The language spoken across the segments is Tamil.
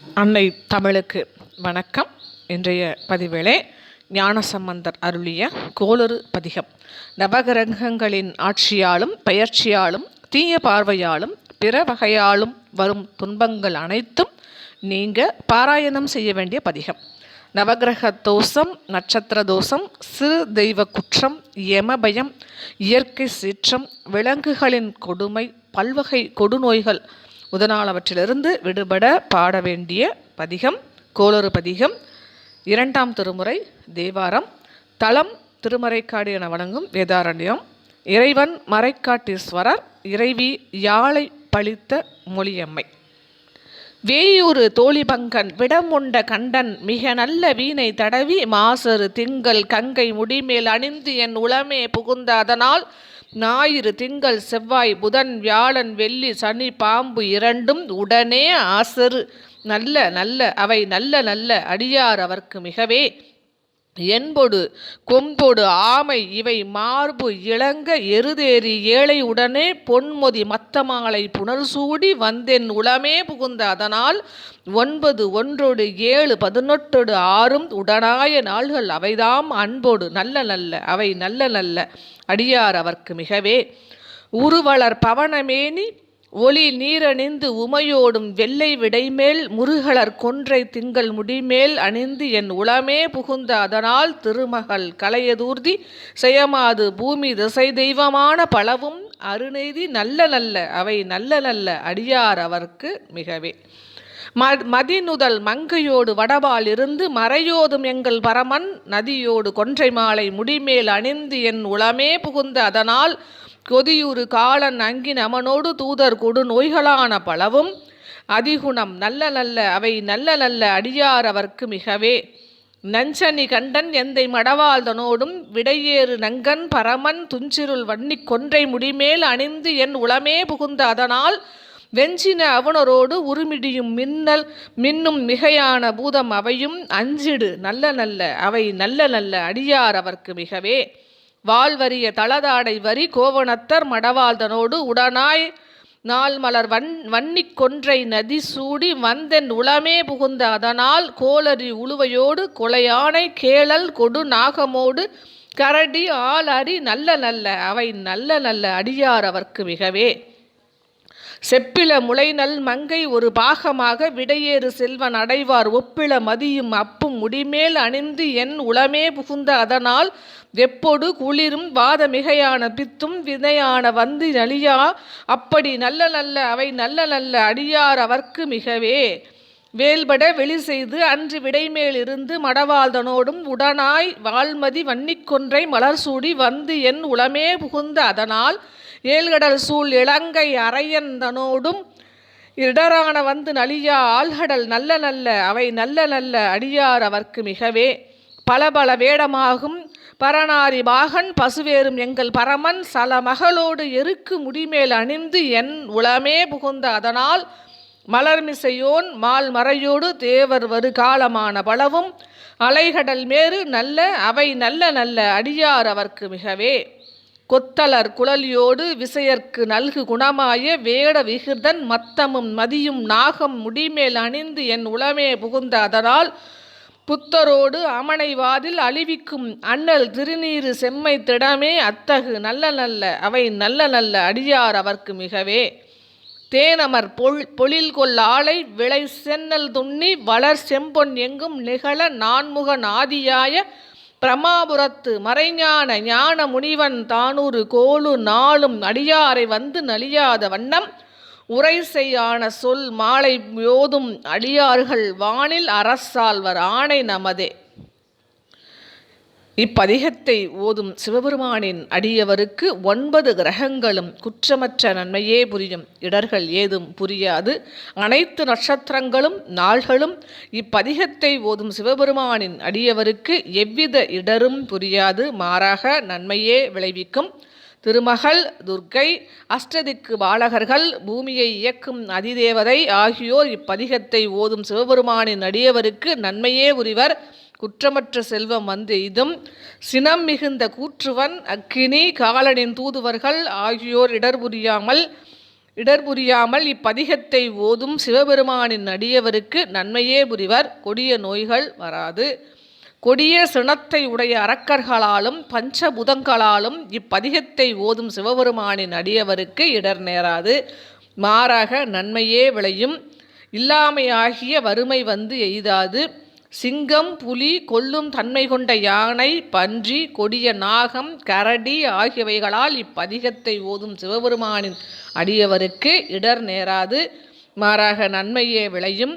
அன்னை தமிழுக்கு வணக்கம். இன்றைய பதிவேளை ஞானசம்பந்தர் அருளிய கோளறு பதிகம். நவகிரகங்களின் ஆட்சியாலும் பெயர்ச்சியாலும் தீய பார்வையாலும் பிற வகையாலும் வரும் துன்பங்கள் அனைத்தும் நீங்க பாராயணம் செய்ய வேண்டிய பதிகம். நவகிரக தோஷம், நட்சத்திர தோஷம், சிறு தெய்வ குற்றம், யமபயம், இயற்கை சீற்றம், விலங்குகளின் கொடுமை, பல்வகை கொடுநோய்கள் முதலானவற்றிலிருந்து விடுபட பாட வேண்டிய பதிகம் கோளறு பதிகம். 2ஆம் திருமுறை தேவாரம். தலம் திருமறைக்காடு என வணங்கும் வேதாரண்யம். இறைவன் மறைக்காட்டீஸ்வரர், இறைவி யாழை பழித்த மொழியம்மை. வேயூறு தோழிபங்கன் விடமுண்ட கண்டன் மிக நல்ல வீணை தடவி மாசரு திங்கள் கங்கை முடிமேல் அணிந்து என் உளமே புகுந்த அதனால் ஞாயிறு திங்கள் செவ்வாய் புதன் வியாழன் வெள்ளி சனி பாம்பு இரண்டும் உடனே ஆசரு நல்ல நல்ல அவை நல்ல நல்ல அடியார் அவர்க்கு மிகவே என்பொடு கொம்பொடு ஆமை இவை மார்பு இளங்க எருதேறி ஏழை உடனே பொன்மொதி மத்தமாலை புனர்சூடி வந்தென் உளமே புகுந்த அதனால் 9 1 7 18 6 உடனாய நாள்கள் அவைதாம் அன்போடு நல்ல நல்ல அவை நல்ல நல்ல அடியார் அவர்க்கு மிகவே உருவளர் பவனமேனி ஒளி நீரணிந்து உமையோடும் வெள்ளை விடைமேல் முருகலர் கொன்றை திங்கள் முடிமேல் அணிந்து என் உளமே புகுந்த அதனால் திருமகள் கலையதூர்தி செயமாது பூமி திசை தெய்வமான பலவும் அருநெய்தி நல்ல நல்ல அவை நல்ல நல்ல அடியார் அவர்க்கு மிகவே மதிநுதல் மங்கையோடு வடபால் இருந்து மறையோதும் எங்கள் பரமன் நதியோடு கொன்றை மாலை முடிமேல் அணிந்து என் உளமே புகுந்த அதனால் கொதியுறு காலன் அங்கின் அமனோடு தூதர் கொடு நோய்களான பலவும் அதிகுணம் நல்ல நல்ல அவை நல்ல நல்ல அடியார் அவர்க்கு மிகவே நஞ்சனி கண்டன் எந்தை மடவாள்தனோடும் விடையேறு நங்கன் பரமன் துஞ்சிருள் வன்னிக் கொன்றை முடிமேல் அணிந்து என் உளமே புகுந்த அதனால் வெஞ்சின அவனரோடு உருமிடியும் மின்னும் மிகையான பூதம் அவையும் அஞ்சிடு நல்ல நல்ல அவை நல்ல நல்ல அடியார் அவர்க்கு மிகவே வாழ்வரிய தளதாடை வரி கோவணத்தர் மடவாள்தனோடு உடனாய் நாள் மலர் வன்னிக் கொன்றை நதி சூடி வந்தென் உளமே புகுந்த அதனால் கோளரி உழுவையோடு கொலையானை கேளல் கொடு நாகமோடு கரடி ஆள் அரி நல்ல நல்ல அவை நல்ல நல்ல அடியார் அவர்க்கு மிகவே செப்பில முளைநல் மங்கை ஒரு பாகமாக விடையேறு செல்வன் அடைவார் ஒப்பில மதியும் அப்பும் முடிமேல் அணிந்து என் உளமே புகுந்த அதனால் வெப்பொடு குளிரும் வாத மிகையான பித்தும் வினையான வந்து நலியா அப்படி நல்ல நல்ல அவை நல்ல நல்ல அடியார் அவர்க்கு மிகவே வேல்பட வெளி செய்து அன்று விடைமேல் இருந்து மடவாள்தனோடும் உடனாய் வால்மதி வன்னிக்கொன்றை மலர் சூடி வந்து என் உளமே புகுந்த அதனால் ஏழ்கடல் சூழ் இலங்கை அரையந்தனோடும் இடரான வந்து நலியா ஆழ்கடல் நல்ல நல்ல அவை நல்ல நல்ல அடியார் அவர்க்கு மிகவே பல பல வேடமாகும் பரநாரி பாகன் பசுவேறும் எங்கள் பரமன் சல மகளோடு எருக்கு முடிமேல் அணிந்து என் உளமே புகுந்த அதனால் மலர்மிசையோன் மால் மறையோடு தேவர் வரு காலமான பலவும் அலைகடல் மேறு நல்ல அவை நல்ல நல்ல அடியார் அவர்க்கு மிகவே கொத்தலர் குழலியோடு விசையர்க்கு நல்கு குணமாய வேட விகிர்தன் மத்தமும் மதியும் நாகம் முடிமேல் அணிந்து என் உளமே புகுந்த அதனால் புத்தரோடு அமனைவாதில் அழிவிக்கும் அண்ணல் திருநீரு செம்மை திடமே அத்தகு நல்ல நல்ல அவை நல்ல நல்ல அடியார் அவர்க்கு மிகவே தேனமர் பொழில் கொள் ஆலை விளை சென்னல் துண்ணி வளர் செம்பொன் எங்கும் நிகழ நான்முகன் ஆதியாய பிரமாபுரத்து மறைஞான ஞான முனிவன் தானூறு கோளு நாளும் அடியாரை வந்து நலியாத வண்ணம் உரை செய்யான சொல் மாலை யோதும் அடியார்கள் வானில் அரசாள்வர் ஆணை நமதே. இப்பதிகத்தை ஓதும் சிவபெருமானின் அடியவருக்கு 9 கிரகங்களும் குற்றமற்ற நன்மையே புரியும், இடர்கள் ஏதும் புரியாது. அனைத்து நட்சத்திரங்களும் நாள்களும் இப்பதிகத்தை ஓதும் சிவபெருமானின் அடியவருக்கு எவ்வித இடரும் புரியாது, மாறாக நன்மையே விளைவிக்கும். திருமகள் துர்க்கை, அஷ்டதிக்கு பாலகர்கள், பூமியை இயக்கும் அதிதேவதை ஆகியோர் இப்பதிகத்தை ஓதும் சிவபெருமானின் அடியவருக்கு நன்மையே புரிவர். குற்றமற்ற செல்வம் வந்து எய்தும். சினம் மிகுந்த கூற்றுவன் அக்கினி காலனின் தூதுவர்கள் ஆகியோர் இடர் புரியாமல் இடர் புரியாமல் இப்பதிகத்தை ஓதும் சிவபெருமானின் அடியவருக்கு நன்மையே புரிவர். கொடிய நோய்கள் வராது. கொடிய சினத்தை உடைய அரக்கர்களாலும் பஞ்சபுதங்களாலும் இப்பதிகத்தை ஓதும் சிவபெருமானின் அடியவருக்கு இடர் நேராது. மாறாக நன்மையே விளையும். இல்லாமையாகிய வறுமை வந்து எய்தாது. சிங்கம், புலி, கொல்லும் தன்மை கொண்ட யானை, பன்றி, கொடிய நாகம், கரடி ஆகியவைகளால் இப்பதிகத்தை ஓதும் சிவபெருமானின் அடியவருக்கு இடர் நேராது. மாறாக நன்மையே விளையும்.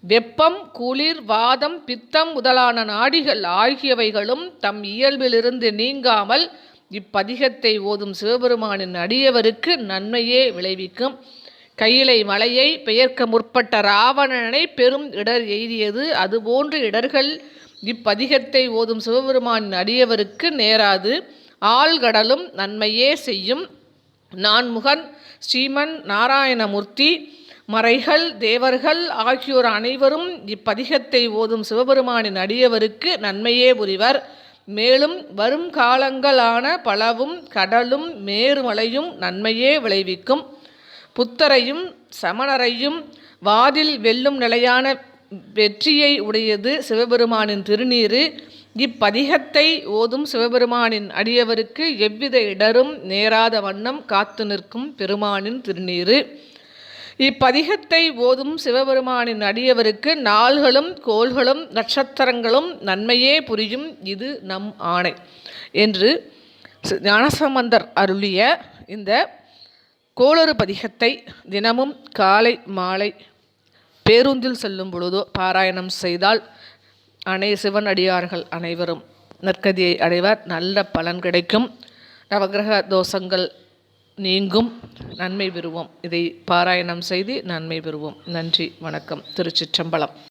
வெப்பம், குளிர், வாதம், பித்தம் முதலான நாடிகள் ஆகியவைகளும் தம் இயல்பிலிருந்து நீங்காமல் இப்பதிகத்தை ஓதும் சிவபெருமானின் அடியவருக்கு நன்மையே விளைவிக்கும். கையிலை மலையை பெயர்க்க முற்பட்ட ராவணனை பெரும் இடர் எய்தியது. அதுபோன்று இடர்கள் இப்பதிகத்தை ஓதும் சிவபெருமானின் அடியவருக்கு நேராது. ஆழ்கடலும் நன்மையே செய்யும். நான்முகன் ஸ்ரீமன் நாராயணமூர்த்தி, மறைகள், தேவர்கள் ஆகியோர் அனைவரும் இப்பதிகத்தை ஓதும் சிவபெருமானின் அடியவருக்கு நன்மையே புரிவர். மேலும் வரும் காலங்களான பலவும் கடலும் மேருமலையும் நன்மையே விளைவிக்கும். புத்தரையும் சமணரையும் வாதில் வெல்லும் நிலையான வெற்றியை உடையது சிவபெருமானின் திருநீறு. இப்பதிகத்தை ஓதும் சிவபெருமானின் அடியவருக்கு எவ்வித இடரும் நேராத வண்ணம் காத்து நிற்கும் பெருமானின் திருநீறு. இப்பதிகத்தை ஓதும் சிவபெருமானின் அடியவருக்கு நாள்களும் கோள்களும் நட்சத்திரங்களும் நன்மையே புரியும். இது நம் ஆணை என்று ஞானசம்பந்தர் அருளிய இந்த கோளறு பதிகத்தை தினமும் காலை மாலை பேருந்தில் செல்லும் பொழுதோ பாராயணம் செய்தால் சிவன் அடியார்கள் அனைவரும் நற்கதியை அடைவர். நல்ல பலன் கிடைக்கும். நவகிரக தோஷங்கள் நீங்கும். நன்மை பெறுவோம். இதை பாராயணம் செய்து நன்மை பெறுவோம். நன்றி, வணக்கம். திருச்சிற்றம்பலம்.